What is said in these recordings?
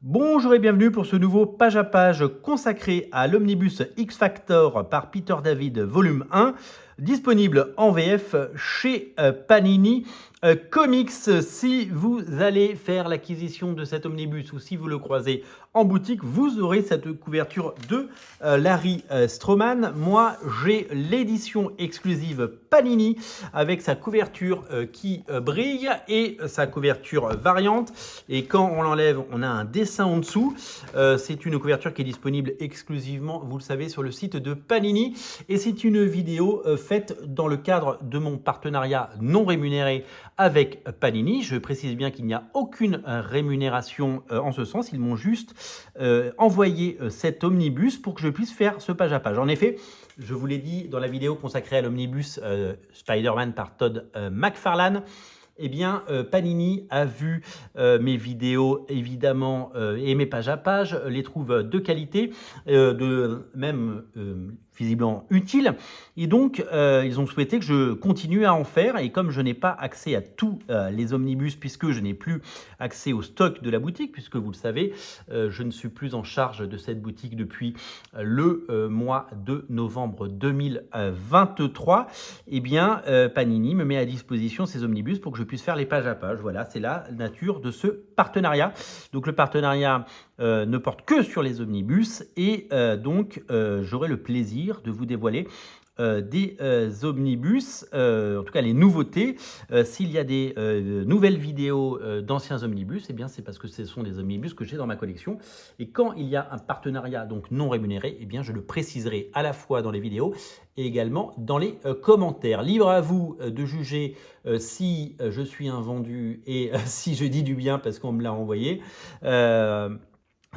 Bonjour et bienvenue pour ce nouveau page à page consacré à l'Omnibus X-Factor par Peter David volume 1, disponible en VF chez Panini Comics. Si vous allez faire l'acquisition de cet omnibus ou si vous le croisez en boutique, vous aurez cette couverture de Larry Stroman. Moi, j'ai l'édition exclusive Panini avec sa couverture qui brille et sa couverture variante. Et quand on l'enlève, on a un dessin en dessous. C'est une couverture qui est disponible exclusivement, vous le savez, sur le site de Panini. Et c'est une vidéo faite dans le cadre de mon partenariat non rémunéré avec Panini. Je précise bien qu'il n'y a aucune rémunération en ce sens. Ils m'ont juste envoyé cet omnibus pour que je puisse faire ce page à page. En effet, je vous l'ai dit dans la vidéo consacrée à l'omnibus Spider-Man par Todd McFarlane, eh bien, Panini a vu mes vidéos, évidemment, et mes pages à page, les trouve de qualité, même visiblement utiles. Et donc, ils ont souhaité que je continue à en faire. Et comme je n'ai pas accès à tous les omnibus, puisque je n'ai plus accès au stock de la boutique, puisque vous le savez, je ne suis plus en charge de cette boutique depuis le mois de novembre 2023, eh bien, Panini me met à disposition ces omnibus pour que je puisse faire les pages à pages. Voilà, c'est la nature de ce partenariat. Donc, le partenariat ne porte que sur les omnibus et donc j'aurai le plaisir de vous dévoiler des omnibus, en tout cas les nouveautés. S'il y a des nouvelles vidéos d'anciens omnibus, eh bien c'est parce que ce sont des omnibus que j'ai dans ma collection. Et quand il y a un partenariat donc non rémunéré, eh bien je le préciserai à la fois dans les vidéos et également dans les commentaires. Libre à vous de juger si je suis un vendu et si je dis du bien parce qu'on me l'a envoyé.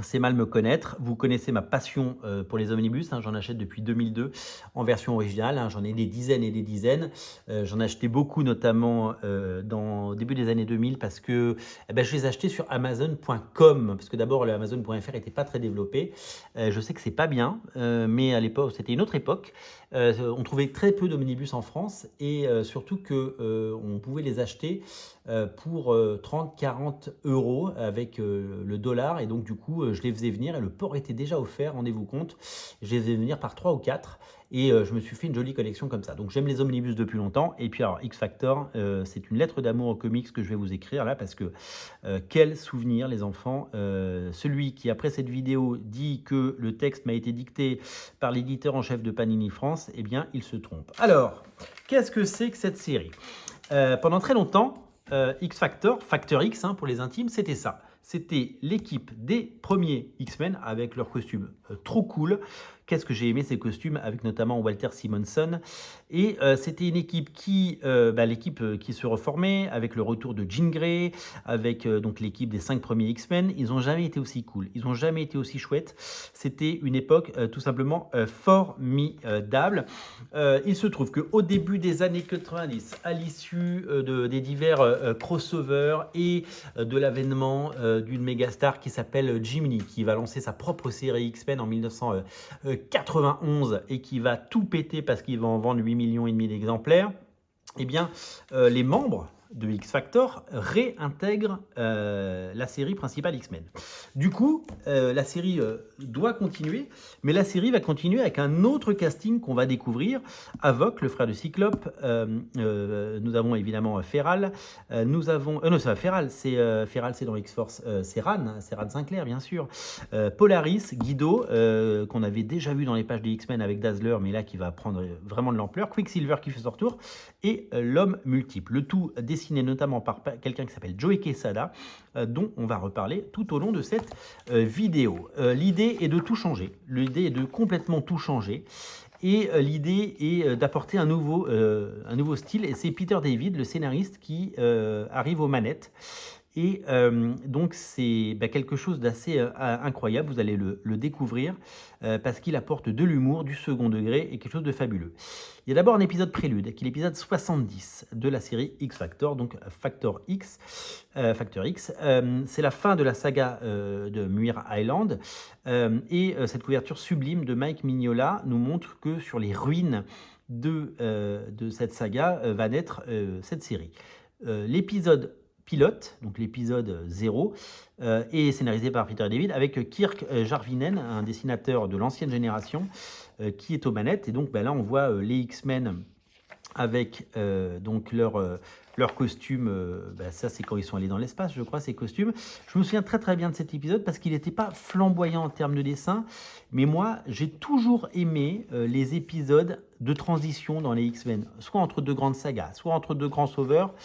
C'est mal me connaître. Vous connaissez ma passion pour les omnibus. J'en achète depuis 2002 en version originale. J'en ai des dizaines et des dizaines. J'en ai acheté beaucoup, notamment au début des années 2000 parce que je les achetais sur Amazon.com. Parce que d'abord, le Amazon.fr n'était pas très développé. Je sais que c'est pas bien, mais à l'époque, c'était une autre époque. On trouvait très peu d'omnibus en France et surtout qu'on pouvait les acheter pour 30-40 € avec le dollar. Et donc, du coup, je les faisais venir et le port était déjà offert, rendez-vous compte. Je les faisais venir par 3 ou 4 et je me suis fait une jolie collection comme ça. Donc, j'aime les omnibus depuis longtemps. Et puis, alors, X-Factor, c'est une lettre d'amour aux comics que je vais vous écrire là parce que quel souvenir, les enfants. Celui qui, après cette vidéo, dit que le texte m'a été dicté par l'éditeur en chef de Panini France, eh bien, il se trompe. Alors, qu'est-ce que c'est que cette série? Pendant très longtemps, X-Factor, Factor X pour les intimes, c'était ça. C'était l'équipe des premiers X-Men avec leurs costumes trop cool. Qu'est-ce que j'ai aimé ces costumes avec notamment Walter Simonson. Et c'était une équipe l'équipe qui se reformait avec le retour de Jean Grey, avec donc l'équipe des 5 premiers X-Men. Ils n'ont jamais été aussi cool, ils n'ont jamais été aussi chouettes. C'était une époque tout simplement formidable. Il se trouve qu'au début des années 90, à l'issue des divers crossovers et de l'avènement d'une méga star qui s'appelle Jim Lee, qui va lancer sa propre série X-Men en 1991 et qui va tout péter parce qu'il va en vendre 8,5 millions d'exemplaires, eh bien, les membres de X-Factor réintègrent la série principale X-Men. Du coup, la série doit continuer, mais la série va continuer avec un autre casting qu'on va découvrir. Havok, le frère de Cyclope, nous avons évidemment Feral, nous avons... non, c'est Feral, c'est dans X-Force, c'est Ran Sinclair, bien sûr. Polaris, Guido, qu'on avait déjà vu dans les pages des X-Men avec Dazzler, mais là qui va prendre vraiment de l'ampleur. Quicksilver qui fait son retour, et l'homme multiple. Le tout dessiné notamment par quelqu'un qui s'appelle Joey Quesada, dont on va reparler tout au long de cette vidéo. L'idée est de tout changer, l'idée est de complètement tout changer, et l'idée est d'apporter un nouveau style, et c'est Peter David, le scénariste, qui arrive aux manettes. Et donc c'est quelque chose d'assez incroyable, vous allez le découvrir parce qu'il apporte de l'humour, du second degré et quelque chose de fabuleux. Il y a d'abord un épisode prélude qui est l'épisode 70 de la série X-Factor, donc Factor X. C'est la fin de la saga de Muir Island et cette couverture sublime de Mike Mignola nous montre que sur les ruines de cette saga va naître cette série. L'épisode pilote, donc l'épisode 0, et scénarisé par Peter David, avec Kirk Jarvinen, un dessinateur de l'ancienne génération, qui est aux manettes. Et donc là, on voit les X-Men avec donc leur costume, ça c'est quand ils sont allés dans l'espace, je crois, ces costumes. Je me souviens très très bien de cet épisode parce qu'il n'était pas flamboyant en termes de dessin, mais moi j'ai toujours aimé les épisodes de transition dans les X-Men, soit entre deux grandes sagas, soit entre deux grands sauveurs,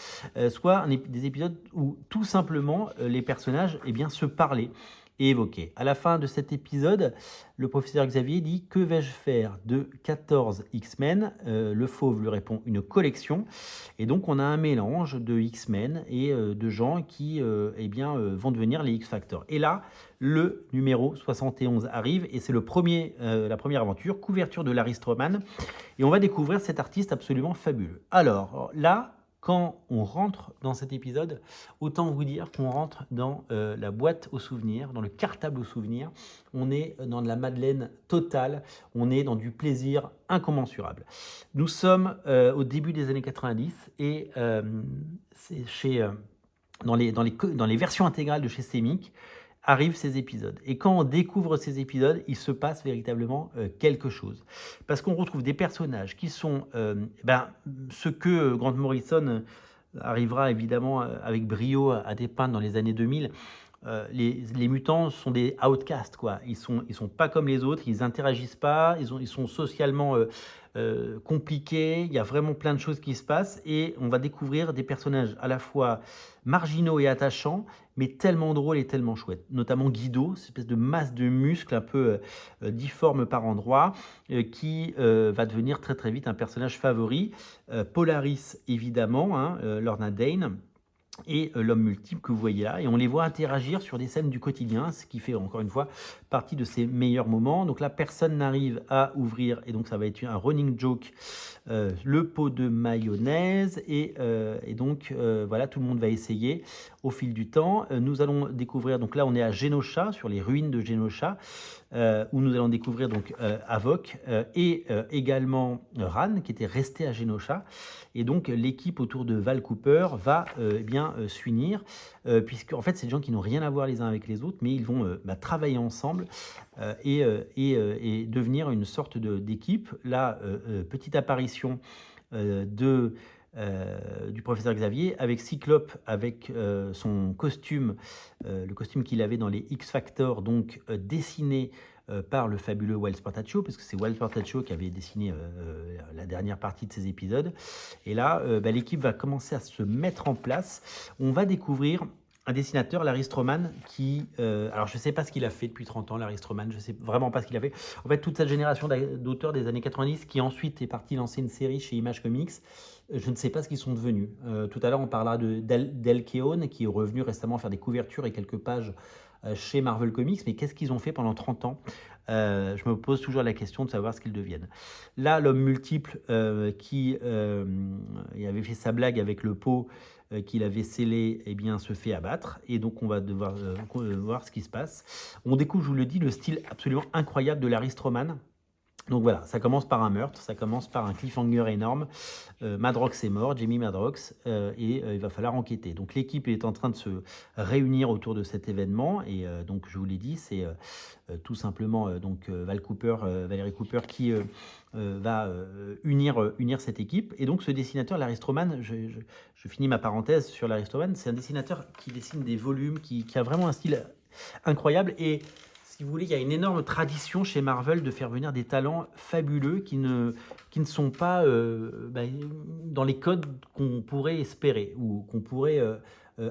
soit des épisodes où tout simplement les personnages se parlaient et évoqué. À la fin de cet épisode, le professeur Xavier dit « Que vais-je faire de 14 X-Men » Le fauve lui répond « Une collection ». Et donc, on a un mélange de X-Men et de gens qui vont devenir les X-Factor. Et là, le numéro 71 arrive et c'est la première aventure, couverture de Larry Stroman. Et on va découvrir cet artiste absolument fabuleux. Alors, là, quand on rentre dans cet épisode, autant vous dire qu'on rentre dans la boîte aux souvenirs, dans le cartable aux souvenirs. On est dans de la Madeleine totale, on est dans du plaisir incommensurable. Nous sommes au début des années 90 et c'est dans les versions intégrales de chez Semic, arrivent ces épisodes. Et quand on découvre ces épisodes, il se passe véritablement quelque chose. Parce qu'on retrouve des personnages qui sont ce que Grant Morrison arrivera évidemment avec brio à dépeindre dans les années 2000. Les mutants sont des outcasts, quoi. Ils sont pas comme les autres, ils interagissent pas, ils sont socialement compliqués, il y a vraiment plein de choses qui se passent et on va découvrir des personnages à la fois marginaux et attachants, mais tellement drôles et tellement chouettes. Notamment Guido, cette espèce de masse de muscles un peu difforme par endroits, qui va devenir très très vite un personnage favori. Polaris, évidemment, Lorna Dane, et l'homme multiple que vous voyez là, et on les voit interagir sur des scènes du quotidien, ce qui fait encore une fois partie de ses meilleurs moments. Donc là, personne n'arrive à ouvrir, et donc ça va être un running joke, le pot de mayonnaise, et donc voilà, tout le monde va essayer au fil du temps. Nous allons découvrir, donc là on est à Genosha, sur les ruines de Genosha, où nous allons découvrir donc Havok et également Ran, qui était resté à Genosha. Et donc l'équipe autour de Val Cooper va s'unir, puisque en fait c'est des gens qui n'ont rien à voir les uns avec les autres, mais ils vont travailler ensemble et devenir une sorte d'équipe. Là, petite apparition du professeur Xavier avec Cyclope, avec son costume, le costume qu'il avait dans les X-Factor, donc dessiné par le fabuleux Wild Portaccio, parce que c'est Wild Portaccio qui avait dessiné la dernière partie de ces épisodes. Et là, l'équipe va commencer à se mettre en place. On va découvrir un dessinateur, Larry Stroman, qui... alors, je ne sais pas ce qu'il a fait depuis 30 ans, Larry Stroman, je ne sais vraiment pas ce qu'il a fait. En fait, toute cette génération d'auteurs des années 90 qui ensuite est partie lancer une série chez Image Comics, je ne sais pas ce qu'ils sont devenus. Tout à l'heure, on parlera d'El Keown, qui est revenu récemment faire des couvertures et quelques pages chez Marvel Comics, mais qu'est-ce qu'ils ont fait pendant 30 ans? Je me pose toujours la question de savoir ce qu'ils deviennent. Là, l'homme multiple qui avait fait sa blague avec le pot qu'il avait scellé, se fait abattre, et donc on va devoir voir ce qui se passe. On découvre, je vous le dis, le style absolument incroyable de Larry Stroman. Donc voilà, ça commence par un meurtre, ça commence par un cliffhanger énorme. Madrox est mort, Jamie Madrox, et il va falloir enquêter. Donc l'équipe est en train de se réunir autour de cet événement, et donc je vous l'ai dit, c'est tout simplement Valérie Cooper qui va unir cette équipe. Et donc ce dessinateur, Larry Stroman, je finis ma parenthèse sur Larry Stroman, c'est un dessinateur qui dessine des volumes, qui a vraiment un style incroyable, et si vous voulez, il y a une énorme tradition chez Marvel de faire venir des talents fabuleux qui ne sont pas dans les codes qu'on pourrait espérer ou qu'on pourrait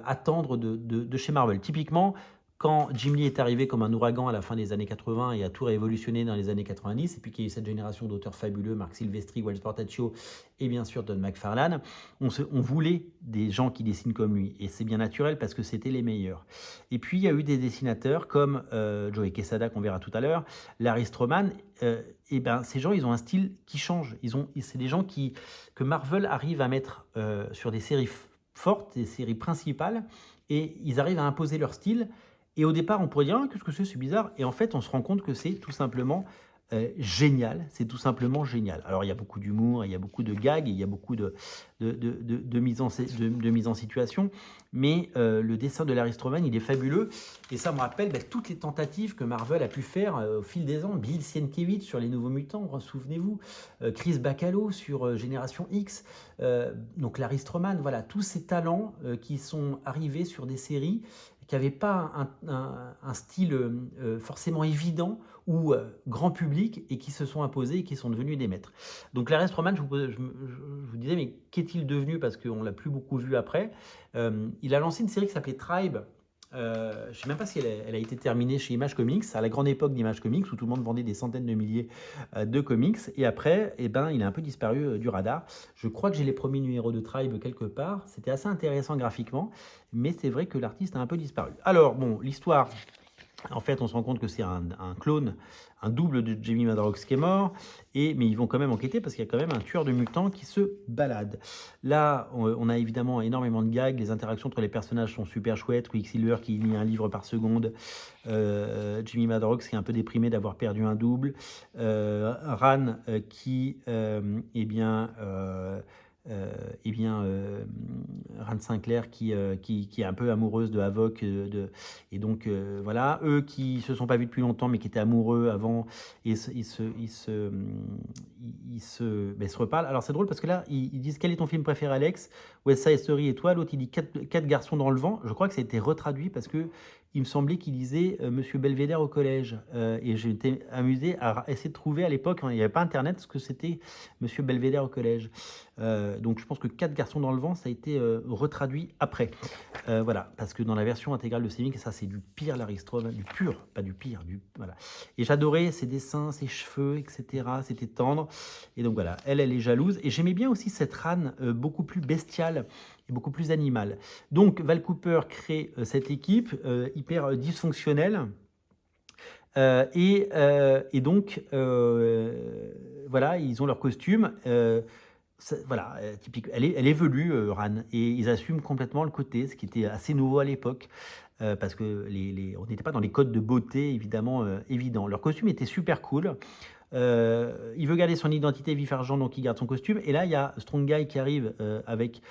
attendre de chez Marvel. Typiquement, quand Jim Lee est arrivé comme un ouragan à la fin des années 80 et a tout révolutionné dans les années 90, et puis qu'il y a eu cette génération d'auteurs fabuleux, Marc Silvestri, Wild Portaccio et bien sûr Don McFarlane, on voulait des gens qui dessinent comme lui. Et c'est bien naturel parce que c'était les meilleurs. Et puis il y a eu des dessinateurs comme Joey Quesada, qu'on verra tout à l'heure, Larry Stroman. Ces gens, ils ont un style qui change. C'est des gens que Marvel arrive à mettre sur des séries fortes, des séries principales, et ils arrivent à imposer leur style. Et au départ, on pourrait dire « qu'est-ce que c'est bizarre ?» Et en fait, on se rend compte que c'est tout simplement génial, c'est tout simplement génial. Alors il y a beaucoup d'humour, il y a beaucoup de gags, il y a beaucoup de mise en situation, mais le dessin de Larry Stroman, il est fabuleux, et ça me rappelle toutes les tentatives que Marvel a pu faire au fil des ans. Bill Sienkiewicz sur Les Nouveaux Mutants, souvenez-vous, Chris Bachalo sur Génération X, donc Larry Stroman, voilà, tous ces talents qui sont arrivés sur des séries qui n'avaient pas un style forcément évident ou grand public, et qui se sont imposés et qui sont devenus des maîtres. Donc Larry Stroman, je vous disais, mais qu'est-il devenu, parce qu'on ne l'a plus beaucoup vu après. Il a lancé une série qui s'appelait Tribe. Je ne sais même pas si elle a été terminée chez Image Comics, à la grande époque d'Image Comics, où tout le monde vendait des centaines de milliers de comics, et après, il a un peu disparu du radar. Je crois que j'ai les premiers numéros de Tribe quelque part, c'était assez intéressant graphiquement, mais c'est vrai que l'artiste a un peu disparu. Alors, bon, l'histoire... En fait, on se rend compte que c'est un clone, un double de Jamie Madrox qui est mort, mais ils vont quand même enquêter parce qu'il y a quand même un tueur de mutants qui se balade. Là, on a évidemment énormément de gags, les interactions entre les personnages sont super chouettes. Quicksilver qui lit un livre par seconde, Jamie Madrox qui est un peu déprimé d'avoir perdu un double, Ran qui, Ran Sinclair qui est un peu amoureuse de Havok, et donc voilà, eux qui se sont pas vus depuis longtemps mais qui étaient amoureux avant, et ils se reparlent. Alors c'est drôle parce que là ils disent: quel est ton film préféré, Alex? West Side Story, et toi? L'autre il dit quatre garçons dans le vent. Je crois que ça a été retraduit parce que il me semblait qu'il disait Monsieur Belvédère au collège, et j'ai été amusé à essayer de trouver à l'époque, il n'y avait pas internet, ce que c'était Monsieur Belvédère au collège. Donc je pense que 4 garçons dans le vent, ça a été retraduit après. Voilà, parce que dans la version intégrale de Semik, ça c'est du pire Larry Stroman, du pur, pas du pire, voilà. Et j'adorais ses dessins, ses cheveux, etc. C'était tendre. Et donc voilà, elle est jalouse. Et j'aimais bien aussi cette Ran beaucoup plus bestiale et beaucoup plus animale. Donc Val Cooper crée cette équipe hyper dysfonctionnelle. Et donc, voilà, ils ont leur costume. Voilà, typique, elle est velue, Ran, et ils assument complètement le côté, ce qui était assez nouveau à l'époque, parce que on n'était pas dans les codes de beauté, évidemment, évidents. Leur costume était super cool. Il veut garder son identité vif argent, donc il garde son costume. Et là, il y a Strong Guy qui arrive avec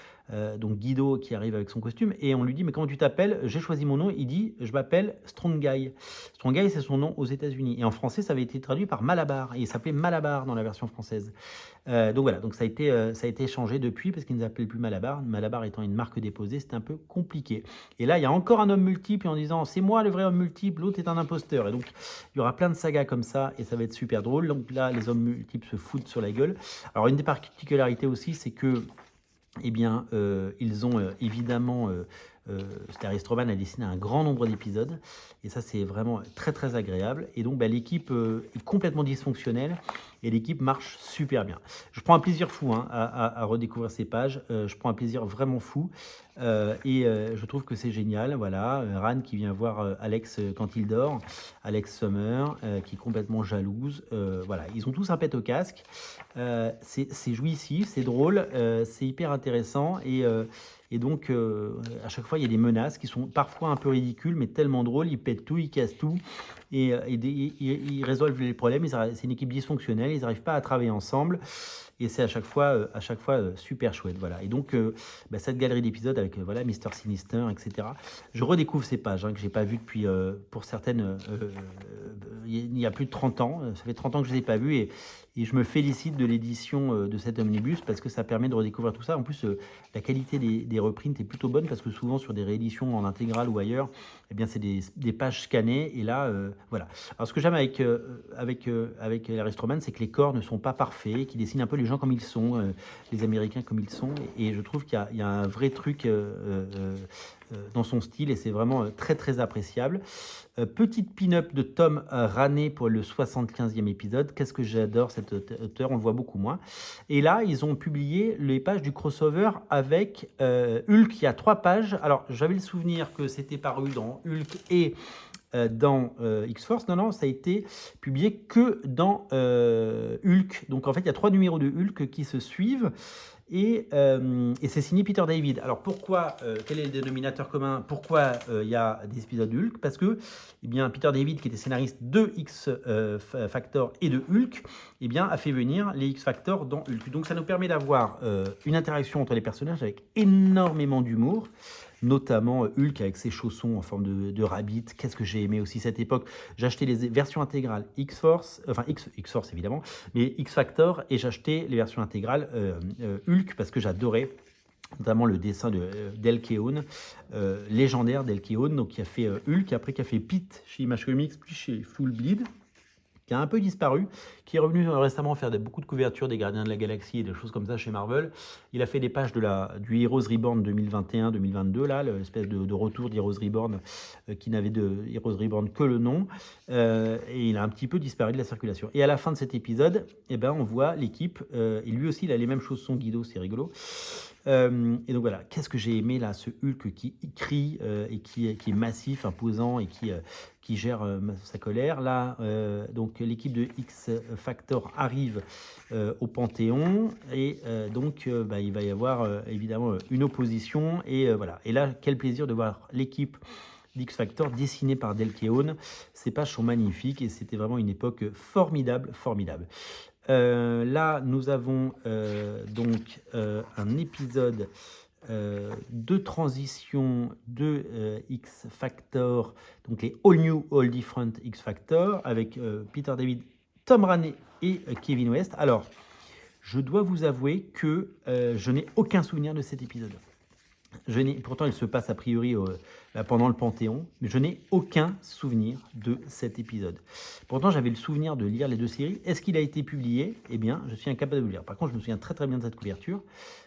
donc Guido qui arrive avec son costume, et on lui dit: mais comment tu t'appelles? J'ai choisi mon nom. Il dit: je m'appelle Strong Guy. Strong Guy, c'est son nom aux États-Unis, et en français ça avait été traduit par Malabar, et il s'appelait Malabar dans la version française. Donc voilà, donc ça a été changé depuis, parce qu'il ne s'appelait plus Malabar. Malabar étant une marque déposée, c'était un peu compliqué. Et là, il y a encore un homme multiple, en disant: c'est moi le vrai homme multiple, l'autre est un imposteur. Et donc il y aura plein de sagas comme ça, et ça va être super drôle. Donc là, les hommes multiples se foutent sur la gueule. Alors une des particularités aussi, c'est que ils ont évidemment... Larry Stroman a dessiné un grand nombre d'épisodes, et ça c'est vraiment très très agréable. Et donc l'équipe est complètement dysfonctionnelle, et l'équipe marche super bien. Je prends un plaisir fou à redécouvrir ces pages. Je prends un plaisir vraiment fou, et je trouve que c'est génial. Voilà, Ran qui vient voir Alex quand il dort, Alex Summer qui est complètement jalouse. Voilà, ils ont tous un pet au casque. C'est jouissif, c'est drôle, c'est hyper intéressant, et donc, à chaque fois, il y a des menaces qui sont parfois un peu ridicules, mais tellement drôles. Ils pètent tout, ils cassent tout, et ils résolvent les problèmes. C'est une équipe dysfonctionnelle, ils n'arrivent pas à travailler ensemble, et c'est à chaque fois super chouette. Voilà. Et donc, cette galerie d'épisodes avec voilà, Mister Sinister, etc. Je redécouvre ces pages que je n'ai pas vues depuis, pour certaines, il y a plus de 30 ans. Ça fait 30 ans que je ne les ai pas vues, et je me félicite de l'édition de cet omnibus, parce que ça permet de redécouvrir tout ça. En plus, la qualité des reprints est plutôt bonne, parce que souvent sur des rééditions en intégrale ou ailleurs, eh bien c'est des pages scannées, et là voilà. Alors ce que j'aime avec Larry Stroman, c'est que les corps ne sont pas parfaits, qu'il dessine un peu les gens comme ils sont, les Américains comme ils sont, et je trouve qu'il y a un vrai truc dans son style, et c'est vraiment très très appréciable. Petite pin-up de Tom Rané pour le 75e épisode. Qu'est-ce que j'adore cet auteur, on le voit beaucoup moins. Et là, ils ont publié les pages du crossover avec Hulk. Il y a 3 pages. Alors, j'avais le souvenir que c'était paru dans Hulk et dans X-Force. Non, ça a été publié que dans Hulk. Donc en fait, il y a 3 numéros de Hulk qui se suivent. Et c'est signé Peter David. Alors pourquoi, quel est le dénominateur commun? Pourquoi il y a des épisodes de Hulk? Parce que eh bien, Peter David, qui était scénariste de X-Factor et de Hulk, eh bien, a fait venir les X-Factor dans Hulk. Donc ça nous permet d'avoir une interaction entre les personnages avec énormément d'humour, notamment Hulk avec ses chaussons en forme de rabbit. Qu'est-ce que j'ai aimé aussi cette époque. J'ai acheté les versions intégrales X-Force, enfin X-Force évidemment, mais X-Factor, et j'ai acheté les versions intégrales Hulk parce que j'adorais notamment le dessin d'El Keown, légendaire d'El Keown, donc qui a fait Hulk, après qui a fait Pete chez Image Comics, puis chez Full Bleed, qui a un peu disparu, qui est revenu récemment faire beaucoup de couvertures des Gardiens de la Galaxie et des choses comme ça chez Marvel. Il a fait des pages du Heroes Reborn 2021-2022, là, l'espèce de retour d'Heroes Reborn, qui n'avait de Heroes Reborn que le nom, et il a un petit peu disparu de la circulation. Et à la fin de cet épisode, eh ben, on voit l'équipe, et lui aussi il a les mêmes chaussons Guido, c'est rigolo. Et donc voilà, qu'est-ce que j'ai aimé là, ce Hulk qui crie et qui est massif, imposant et qui gère sa colère. Là, donc l'équipe de X-Factor arrive au Panthéon et donc il va y avoir évidemment une opposition et voilà. Et là, quel plaisir de voir l'équipe d'X-Factor dessinée par Del Keown. Ces pages sont magnifiques et c'était vraiment une époque formidable. Là, nous avons donc un épisode de transition de X-Factor, donc les All New, All Different X-Factor, avec Peter David, Tom Raney et Kevin West. Alors, je dois vous avouer que je n'ai aucun souvenir de cet épisode. Pourtant, il se passe a priori pendant le Panthéon, mais je n'ai aucun souvenir de cet épisode. Pourtant, j'avais le souvenir de lire les 2 séries. Est-ce qu'il a été publié? Eh bien, je suis incapable de vous le dire. Par contre, je me souviens très bien de cette couverture.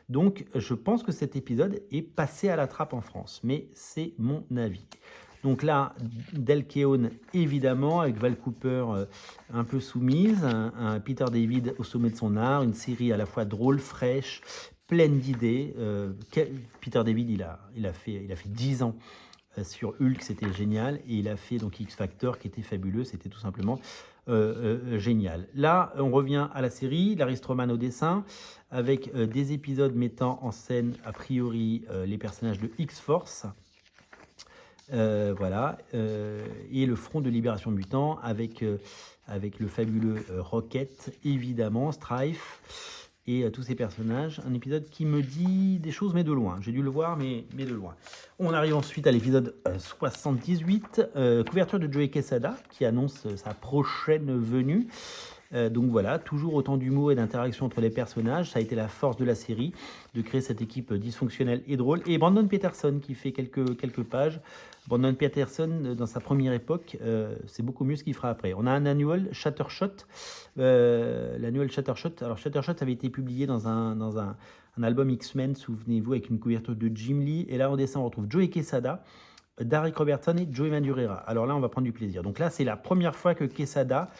Donc, je pense que cet épisode est passé à la trappe en France, mais c'est mon avis. Donc là, Del Keown, évidemment, avec Val Cooper un peu soumise, un Peter David au sommet de son art, une série à la fois drôle, fraîche, pleine d'idées. Peter David, il a fait 10 ans sur Hulk, c'était génial. Et il a fait donc X-Factor, qui était fabuleux, c'était tout simplement génial. Là, on revient à la série, Larry Stroman au dessin, avec des épisodes mettant en scène, a priori, les personnages de X-Force. Voilà, et le Front de Libération Mutant avec le fabuleux Rocket, évidemment, Strife, et tous ces personnages. Un épisode qui me dit des choses, mais de loin. J'ai dû le voir, mais de loin. On arrive ensuite à l'épisode 78, couverture de Joey Quesada, qui annonce sa prochaine venue. Donc voilà, toujours autant d'humour et d'interaction entre les personnages. Ça a été la force de la série, de créer cette équipe dysfonctionnelle et drôle. Et Brandon Peterson qui fait quelques pages. Brandon Peterson, dans sa première époque, c'est beaucoup mieux ce qu'il fera après. On a un annual Shattershot. L'annual Shattershot. Alors Shattershot avait été publié dans un album X-Men, souvenez-vous, avec une couverture de Jim Lee. Et là, en dessin, on retrouve Joey Quesada, Derek Robertson et Joey Madureira. Alors là, on va prendre du plaisir. Donc là, c'est la première fois que Quesada,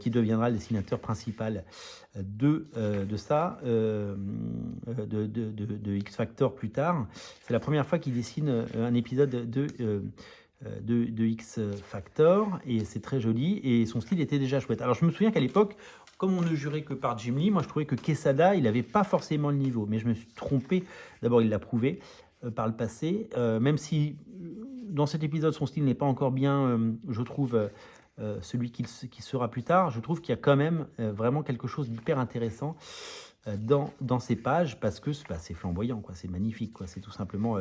qui deviendra le dessinateur principal de X-Factor plus tard. C'est la première fois qu'il dessine un épisode de X-Factor, et c'est très joli, et son style était déjà chouette. Alors je me souviens qu'à l'époque, comme on ne jurait que par Jim Lee, moi je trouvais que Quesada, il n'avait pas forcément le niveau, mais je me suis trompé. D'abord, il l'a prouvé par le passé, même si dans cet épisode, son style n'est pas encore bien, je trouve... celui qui sera plus tard, je trouve qu'il y a quand même vraiment quelque chose d'hyper intéressant dans ces pages, parce que c'est flamboyant, quoi, c'est magnifique, quoi, c'est tout simplement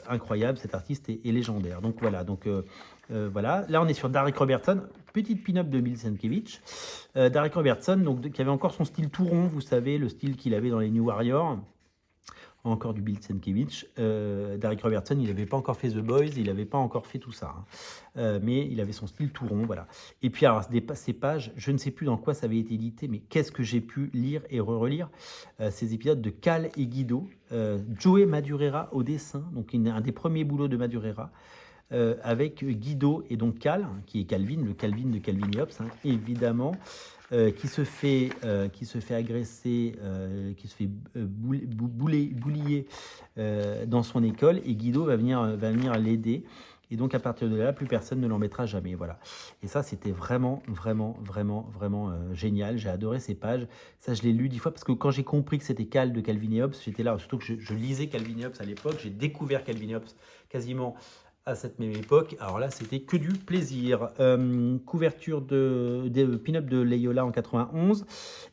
incroyable. Cet artiste est légendaire. Donc voilà, voilà. Là on est sur Derek Robertson, petite pin-up de Bill Sienkiewicz. Derek Robertson, donc, qui avait encore son style tout rond, vous savez, le style qu'il avait dans les New Warriors. Encore du Bill Sienkiewicz. Derek Robertson, il n'avait pas encore fait The Boys, il n'avait pas encore fait tout ça. Mais il avait son style tout rond, voilà. Et puis, alors, ces pages, je ne sais plus dans quoi ça avait été édité, mais qu'est-ce que j'ai pu lire et relire ces épisodes de Cal et Guido. Joey Madureira au dessin, donc un des premiers boulots de Madureira, avec Guido et donc Cal, qui est Calvin, le Calvin de Calvin et Hobbes, évidemment. Qui se fait agresser, qui se fait boulier dans son école, et Guido va venir l'aider. Et donc, à partir de là, plus personne ne l'en mettra jamais. Voilà. Et ça, c'était vraiment, vraiment, vraiment, vraiment génial. J'ai adoré ces pages. Ça, je l'ai lu 10 fois parce que quand j'ai compris que c'était Cal de Calvin et Hobbes, j'étais là. Surtout que je lisais Calvin et Hobbes à l'époque. J'ai découvert Calvin et Hobbes quasiment à cette même époque. Alors là, c'était que du plaisir. Couverture de pin-up de Leiola en 91.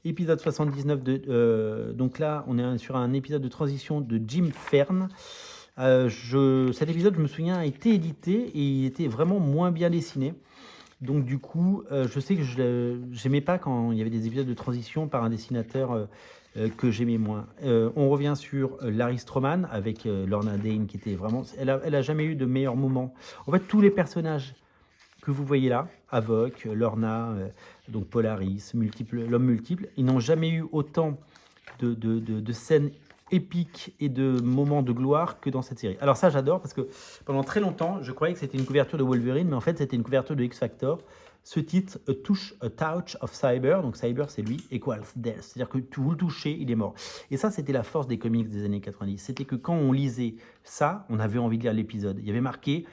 Épisode 79 de... donc là, on est sur un épisode de transition de Jim Fern. Cet épisode, je me souviens, a été édité et il était vraiment moins bien dessiné. Donc du coup, je sais que je n'aimais pas quand il y avait des épisodes de transition par un dessinateur que j'aimais moins. On revient sur Larry Stroman avec Lorna Dane qui était vraiment... Elle a jamais eu de meilleur moment. En fait, tous les personnages que vous voyez là, Avoc, Lorna, donc Polaris, l'homme multiple, ils n'ont jamais eu autant de scènes épiques et de moments de gloire que dans cette série. Alors ça, j'adore parce que pendant très longtemps, je croyais que c'était une couverture de Wolverine, mais en fait, c'était une couverture de X-Factor. Ce titre, A Touch of Cyber, donc Cyber, c'est lui, equals death. C'est-à-dire que vous le touchez, il est mort. Et ça, c'était la force des comics des années 90. C'était que quand on lisait ça, on avait envie de lire l'épisode. Il y avait marqué,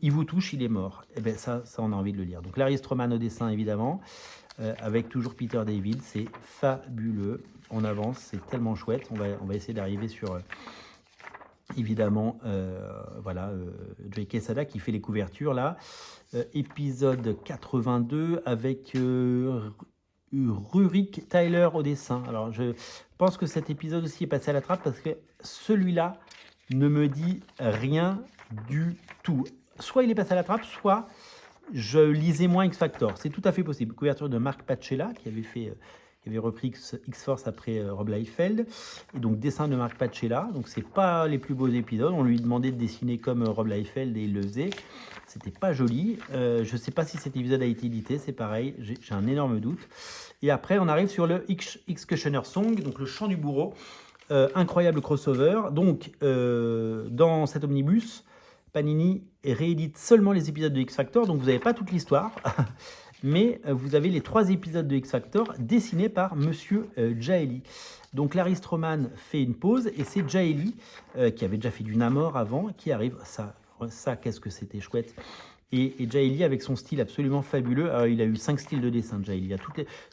il vous touche, il est mort. Et bien ça, on a envie de le lire. Donc Larry Stroman au dessin, évidemment, avec toujours Peter David, c'est fabuleux. On avance, c'est tellement chouette. On va essayer d'arriver sur, évidemment, voilà, Joey Quesada qui fait les couvertures là. Épisode 82 avec Rurik Tyler au dessin. Alors, je pense que cet épisode aussi est passé à la trappe parce que celui-là ne me dit rien du tout. Soit il est passé à la trappe, soit je lisais moins X-Factor. C'est tout à fait possible. Couverture de Mark Pacella qui avait repris X-Force après Rob Liefeld. Et donc, dessin de Mark Pacella. Donc, c'est pas les plus beaux épisodes. On lui demandait de dessiner comme Rob Liefeld et il le faisait. C'était pas joli. Je sais pas si cet épisode a été édité. C'est pareil. J'ai un énorme doute. Et après, on arrive sur le X-Cushioner Song, donc le chant du bourreau. Incroyable crossover. Donc, dans cet omnibus, Panini réédite seulement les épisodes de X-Factor. Donc, vous n'avez pas toute l'histoire. Mais vous avez les 3 épisodes de X-Factor dessinés par Monsieur Jaeli. Donc Larry Stroman fait une pause et c'est Jaeli, qui avait déjà fait du Namor avant, qui arrive. Ça qu'est-ce que c'était chouette. Et Jaeli avec son style absolument fabuleux. Alors, il a eu 5 styles de dessin, Jaeli.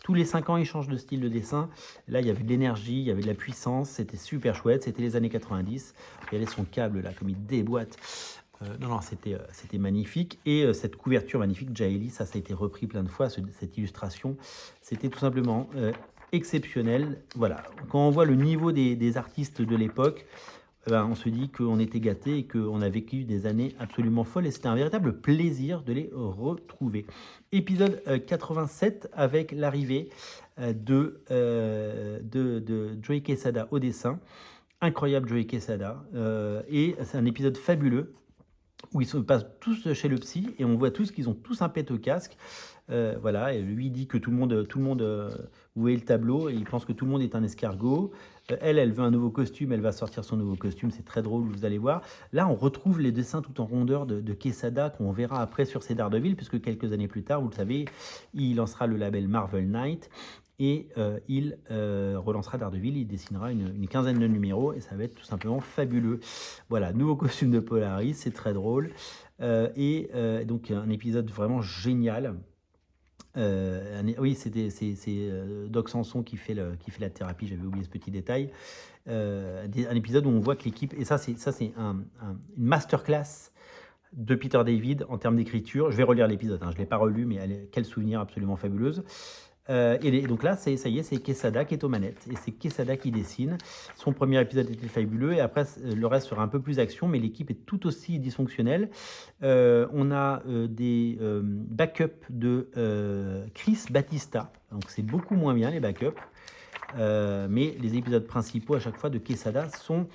Tous les 5 ans, il change de style de dessin. Là, il y avait de l'énergie, il y avait de la puissance. C'était super chouette. C'était les années 90. Regardez son câble là, comme il déboîte. Non, c'était magnifique. Et cette couverture magnifique, Jaeli, ça a été repris plein de fois, cette illustration. C'était tout simplement exceptionnel. Voilà. Quand on voit le niveau des artistes de l'époque, on se dit qu'on était gâtés et qu'on a vécu des années absolument folles. Et c'était un véritable plaisir de les retrouver. Épisode 87 avec l'arrivée de Joey Quesada au dessin. Incroyable Joey Quesada. Et c'est un épisode fabuleux où ils se passent tous chez le psy et on voit tous qu'ils ont tous un pet au casque. Voilà, et lui dit que tout le monde vous voyez le tableau et il pense que tout le monde est un escargot. Elle veut un nouveau costume, elle va sortir son nouveau costume, c'est très drôle, vous allez voir. Là, on retrouve les dessins tout en rondeur de Quesada qu'on verra après sur ses Daredevil, puisque quelques années plus tard, vous le savez, il lancera le label Marvel Knight. Et il relancera Daredevil, il dessinera une quinzaine de numéros et ça va être tout simplement fabuleux. Voilà, nouveau costume de Polaris, c'est très drôle. Donc un épisode vraiment génial. Oui, c'est Doc Samson qui fait la thérapie, j'avais oublié ce petit détail. Un épisode où on voit que l'équipe, et ça c'est une masterclass de Peter David en termes d'écriture. Je vais relire l'épisode, je ne l'ai pas relu, mais quel souvenir absolument fabuleuse. Et donc là, ça y est, c'est Quesada qui est aux manettes. Et c'est Quesada qui dessine. Son premier épisode était fabuleux. Et après, le reste sera un peu plus action. Mais l'équipe est tout aussi dysfonctionnelle. On a des backups de Chris Batista. Donc c'est beaucoup moins bien, les backups. Mais les épisodes principaux, à chaque fois, de Quesada sont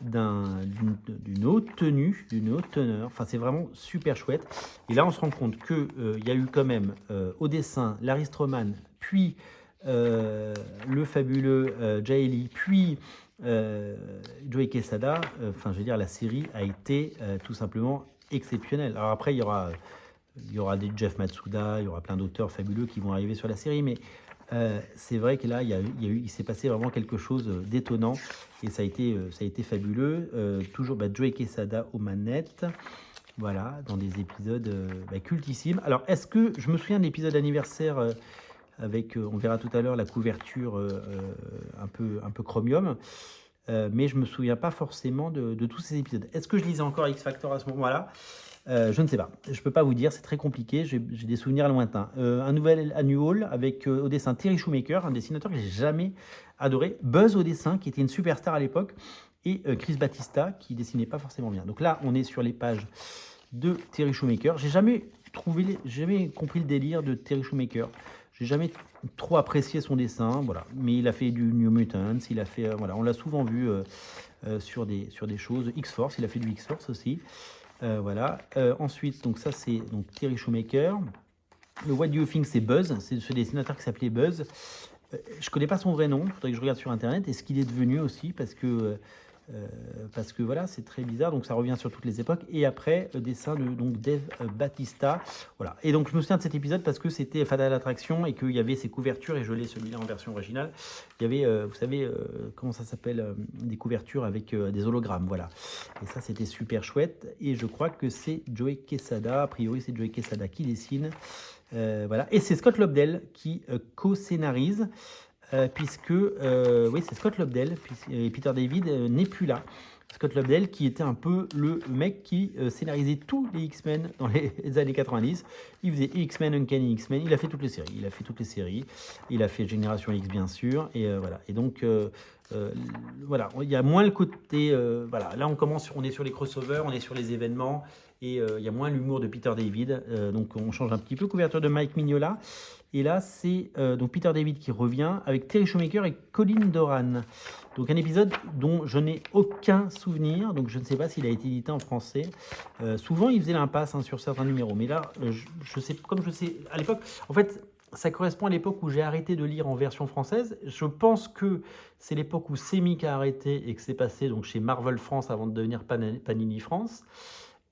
d'une haute tenue, d'une haute teneur. Enfin, c'est vraiment super chouette. Et là, on se rend compte qu'il y a eu quand même au dessin Larry Stroman, puis le fabuleux Jaeli, puis Joey Quesada. Enfin, je veux dire, la série a été tout simplement exceptionnelle. Alors après, il y aura des Jeff Matsuda, il y aura plein d'auteurs fabuleux qui vont arriver sur la série, mais c'est vrai que là, il s'est passé vraiment quelque chose d'étonnant et ça a été fabuleux. Toujours Joey Quesada aux manettes. Voilà, dans des épisodes cultissimes. Alors, est-ce que je me souviens de l'épisode anniversaire avec, on verra tout à l'heure, la couverture un peu chromium, mais je me souviens pas forcément de tous ces épisodes. Est-ce que je lisais encore X Factor à ce moment-là? Je ne sais pas. Je peux pas vous dire, c'est très compliqué. J'ai des souvenirs lointains. Un nouvel annual avec au dessin Terry Shoemaker, un dessinateur que j'ai jamais adoré. Buzz au dessin, qui était une superstar à l'époque, et Chris Battista, qui dessinait pas forcément bien. Donc là, on est sur les pages de Terry Shoemaker. J'ai jamais compris le délire de Terry Shoemaker. J'ai jamais trop apprécié son dessin, voilà. Mais il a fait du New Mutants, il a fait, voilà, on l'a souvent vu sur des choses. X-Force, il a fait du X-Force aussi. Voilà. Ensuite, donc ça c'est donc Terry Shoemaker. Le What Do You Think, c'est Buzz. C'est ce dessinateur qui s'appelait Buzz. Je connais pas son vrai nom. Il faudrait que je regarde sur internet. Et ce qu'il est devenu aussi, parce que voilà, c'est très bizarre. Donc ça revient sur toutes les époques. Et après, dessin de donc Dave Battista. Voilà. Et donc je me souviens de cet épisode parce que c'était Fatal Attraction et qu'il y avait ces couvertures. Et je l'ai celui-là en version originale. Il y avait, vous savez, comment ça s'appelle, des couvertures avec des hologrammes. Voilà. Et ça, c'était super chouette. Et je crois que c'est Joey Quesada. A priori, c'est Joey Quesada qui dessine. Voilà. Et c'est Scott Lobdell qui co-scénarise. Puisque, oui, c'est Scott Lobdell, et Peter David n'est plus là. Scott Lobdell qui était un peu le mec qui scénarisait tous les X-Men dans les années 90. Il faisait X-Men, Uncanny X-Men, il a fait toutes les séries. Il a fait Génération X bien sûr, et voilà. Et donc, voilà, il y a moins le côté, voilà, là on est sur les crossovers, on est sur les événements, et il y a moins l'humour de Peter David, donc on change un petit peu. Couverture de Mike Mignola. Et là, c'est donc Peter David qui revient avec Terry Shoemaker et Colin Doran. Donc un épisode dont je n'ai aucun souvenir, donc je ne sais pas s'il a été édité en français. Souvent, il faisait l'impasse sur certains numéros, mais là, je sais, comme je sais, à l'époque, en fait, ça correspond à l'époque où j'ai arrêté de lire en version française. Je pense que c'est l'époque où Semic a arrêté et que c'est passé donc chez Marvel France avant de devenir Panini France.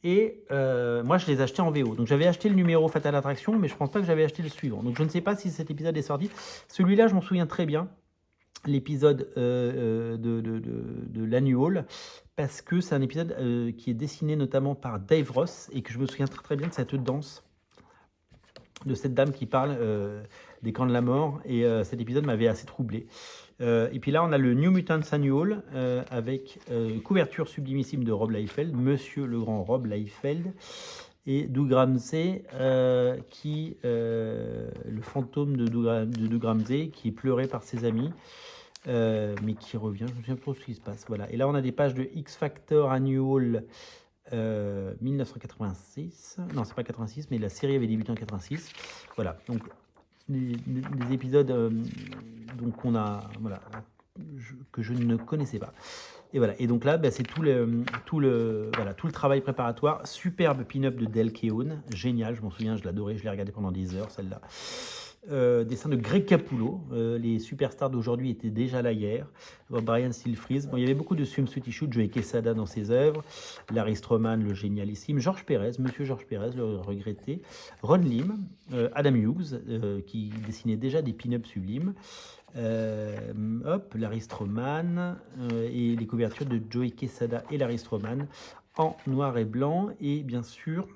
Et moi, je les achetais en VO. Donc, j'avais acheté le numéro Fatal Attraction, mais je ne pense pas que j'avais acheté le suivant. Donc, je ne sais pas si cet épisode est sorti. Celui-là, je m'en souviens très bien, l'épisode de l'annual, parce que c'est un épisode qui est dessiné notamment par Dave Ross et que je me souviens très, très bien de cette danse, de cette dame qui parle des camps de la mort. Et cet épisode m'avait assez troublé. Et puis là, on a le New Mutants Annual avec une couverture sublimissime de Rob Liefeld, Monsieur le Grand Rob Liefeld, et Doug Ramsey, le fantôme de Doug Ramsey, qui est pleuré par ses amis, mais qui revient. Je ne me souviens pas trop ce qui se passe. Voilà. Et là, on a des pages de X Factor Annual 1986. Non, c'est pas 86, mais la série avait débuté en 86. Voilà. Donc, des épisodes donc on a voilà que je ne connaissais pas, et voilà. Et donc là c'est tout le travail préparatoire. Superbe pin-up de Del Keown, génial, je m'en souviens, je l'adorais, je l'ai regardé pendant des heures celle-là. Dessin de Greg Capullo, les superstars d'aujourd'hui étaient déjà là hier. Brian Stilfries, bon, il y avait beaucoup de swimsuit issues, Joey Quesada dans ses œuvres, Larry Stroman, le génialissime, Georges Pérez, Monsieur Georges Pérez, le regretté, Ron Lim, Adam Hughes, qui dessinait déjà des pin-ups sublimes, Larry Stroman, et les couvertures de Joey Quesada et Larry Stroman en noir et blanc, et bien sûr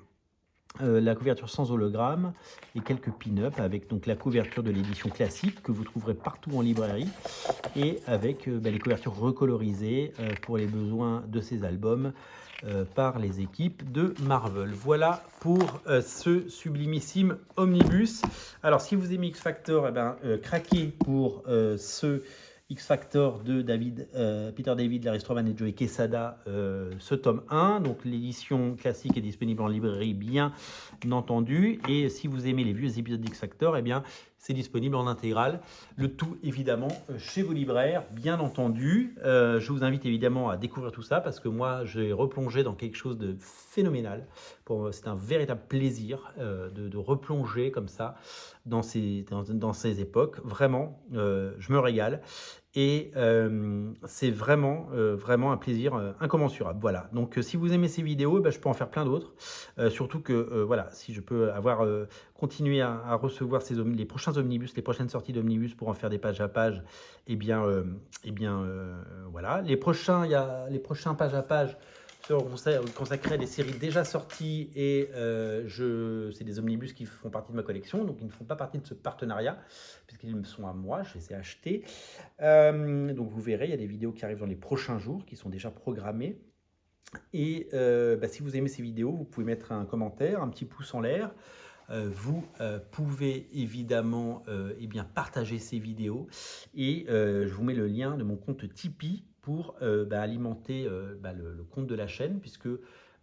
la couverture sans hologramme et quelques pin-up avec donc la couverture de l'édition classique que vous trouverez partout en librairie, et avec les couvertures recolorisées pour les besoins de ces albums par les équipes de Marvel. Voilà pour ce sublimissime omnibus. Alors si vous aimez X Factor, craquez pour ce X Factor de Peter David, Larry Stroman et Joey Quesada, ce tome 1. Donc l'édition classique est disponible en librairie, bien entendu. Et si vous aimez les vieux épisodes d'X Factor, c'est disponible en intégrale. Le tout évidemment chez vos libraires, bien entendu. Je vous invite évidemment à découvrir tout ça parce que moi j'ai replongé dans quelque chose de phénoménal. C'est un véritable plaisir de replonger comme ça dans ces époques. Vraiment, je me régale. Et c'est vraiment un plaisir incommensurable. Voilà. Donc si vous aimez ces vidéos, je peux en faire plein d'autres. Surtout que voilà, si je peux continuer à recevoir les prochains omnibus, les prochaines sorties d'omnibus pour en faire des pages à pages, voilà. Les prochains pages à pages consacré à des séries déjà sorties et c'est des omnibus qui font partie de ma collection, donc ils ne font pas partie de ce partenariat puisqu'ils me sont à moi, je les ai achetés. Donc vous verrez, il y a des vidéos qui arrivent dans les prochains jours qui sont déjà programmées. Et si vous aimez ces vidéos, vous pouvez mettre un commentaire, un petit pouce en l'air. Vous pouvez évidemment partager ces vidéos et je vous mets le lien de mon compte Tipeee pour alimenter le compte de la chaîne, puisque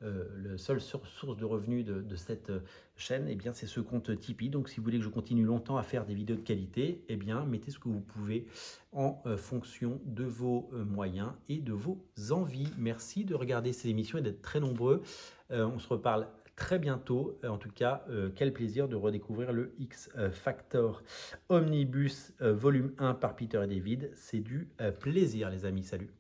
la seule source de revenus de cette chaîne, c'est ce compte Tipeee. Donc si vous voulez que je continue longtemps à faire des vidéos de qualité, mettez ce que vous pouvez en fonction de vos moyens et de vos envies. Merci de regarder ces émissions et d'être très nombreux. On se reparle très bientôt. En tout cas, quel plaisir de redécouvrir le X Factor Omnibus volume 1 par Peter et David. C'est du plaisir, les amis. Salut.